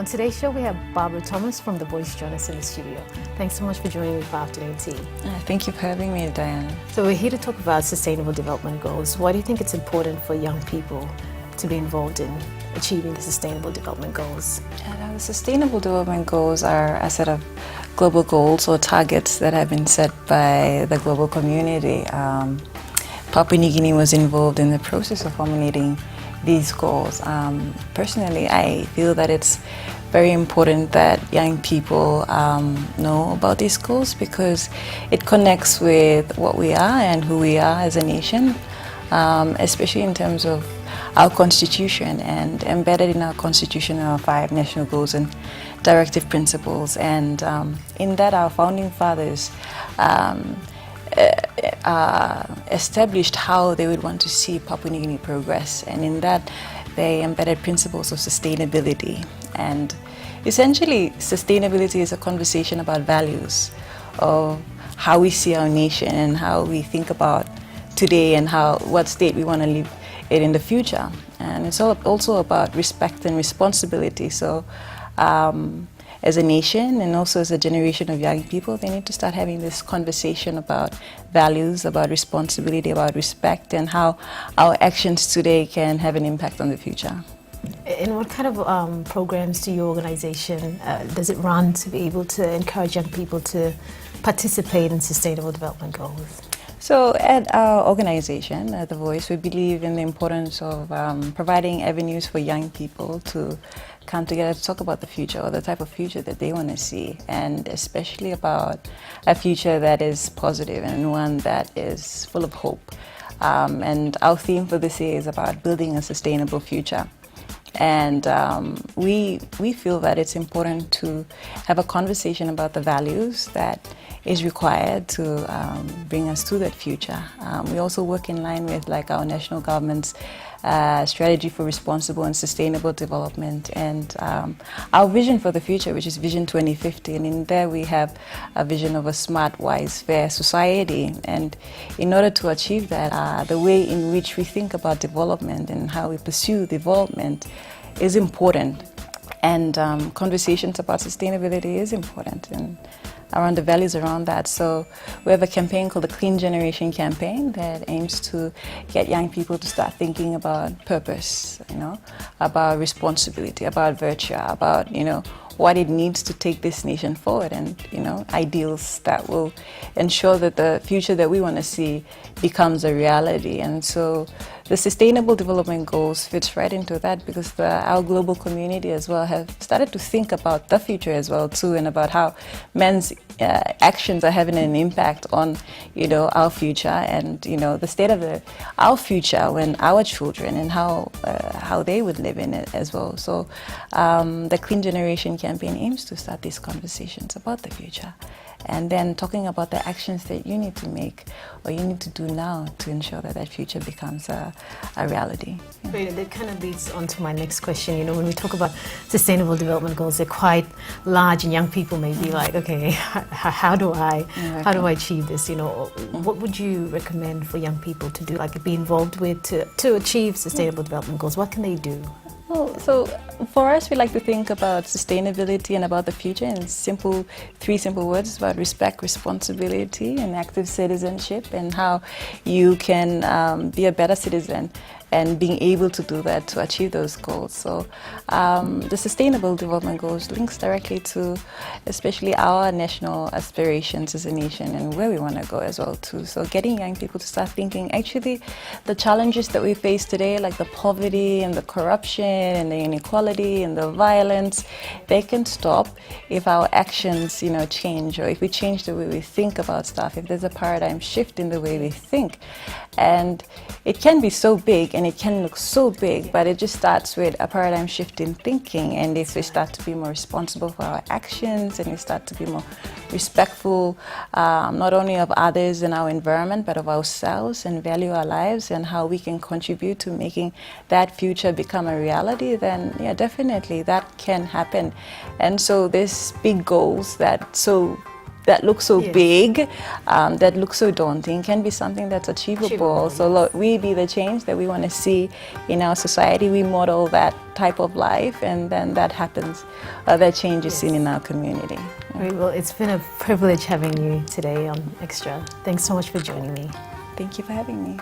On today's show, we have Barbara Thomas from The Voice join us in the studio. Thanks so much for joining me for afternoon tea. Thank you for having me, Diane. So we're here to talk about Sustainable Development Goals. Why do you think it's important for young people to be involved in achieving the Sustainable Development Goals? The Sustainable Development Goals are a set of global goals or targets that have been set by the global community. Papua New Guinea was involved in the process of formulating these goals. Personally, I feel that it's very important that young people know about these goals because it connects with what we are and who we are as a nation, especially in terms of our constitution, and embedded in our constitution are 5 national goals and directive principles. And in that, our founding fathers established how they would want to see Papua New Guinea progress, and in that they embedded principles of sustainability. And essentially, sustainability is a conversation about values, of how we see our nation and how we think about today and what state we want to live it in the future. And it's also about respect and responsibility. So as a nation and also as a generation of young people, they need to start having this conversation about values, about responsibility, about respect, and how our actions today can have an impact on the future. And what kind of programs do your organization, does it run to be able to encourage young people to participate in Sustainable Development Goals? So at our organization, at The Voice, we believe in the importance of providing avenues for young people to come together to talk about the future, or the type of future that they want to see, and especially about a future that is positive and one that is full of hope. And our theme for this year is about building a sustainable future. And we feel that it's important to have a conversation about the values that is required to bring us to that future. We also work in line with our national government's strategy for responsible and sustainable development, and our vision for the future, which is Vision 2050. And in there we have a vision of a smart, wise, fair society. And in order to achieve that, the way in which we think about development and how we pursue development is important. And conversations about sustainability is important, and around the values around that. So we have a campaign called the Clean Generation Campaign that aims to get young people to start thinking about purpose, about responsibility, about virtue, about, what it needs to take this nation forward, and, ideals that will ensure that the future that we want to see becomes a reality. And so the Sustainable Development Goals fits right into that, because our global community as well have started to think about the future as well too, and about how men's actions are having an impact on, our future, and the state of our future when our children, and how they would live in it as well. So the Clean Generation Campaign aims to start these conversations about the future, and then talking about the actions that you need to make or you need to do now to ensure that future becomes a reality. Yeah. Great, and that kind of leads on to my next question. When we talk about Sustainable Development Goals, they're quite large, and young people may be like, okay, how do I achieve this? What would you recommend for young people to do, be involved with to achieve Sustainable Development Goals? What can they do? Well, so for us, we like to think about sustainability and about the future in 3 simple words: about respect, responsibility, and active citizenship, and how you can be a better citizen and being able to do that to achieve those goals. So the Sustainable Development Goals links directly to especially our national aspirations as a nation and where we want to go as well too. So getting young people to start thinking, actually, the challenges that we face today, like the poverty and the corruption and the inequality and the violence, they can stop if our actions, change, or if we change the way we think about stuff, if there's a paradigm shift in the way we think. And it can be so big, and it can look so big, but it just starts with a paradigm shift in thinking. And if we start to be more responsible for our actions, and we start to be more respectful, not only of others and our environment, but of ourselves, and value our lives and how we can contribute to making that future become a reality, then yeah, definitely that can happen. And so there's big goals that that looks so Yes. big, that looks so daunting, can be something that's achievable. So Yes. we be the change that we want to see in our society. We model that type of life, and then that happens. That change is seen in our community. Great. Well, it's been a privilege having you today on Extra. Thanks so much for joining me. Thank you for having me.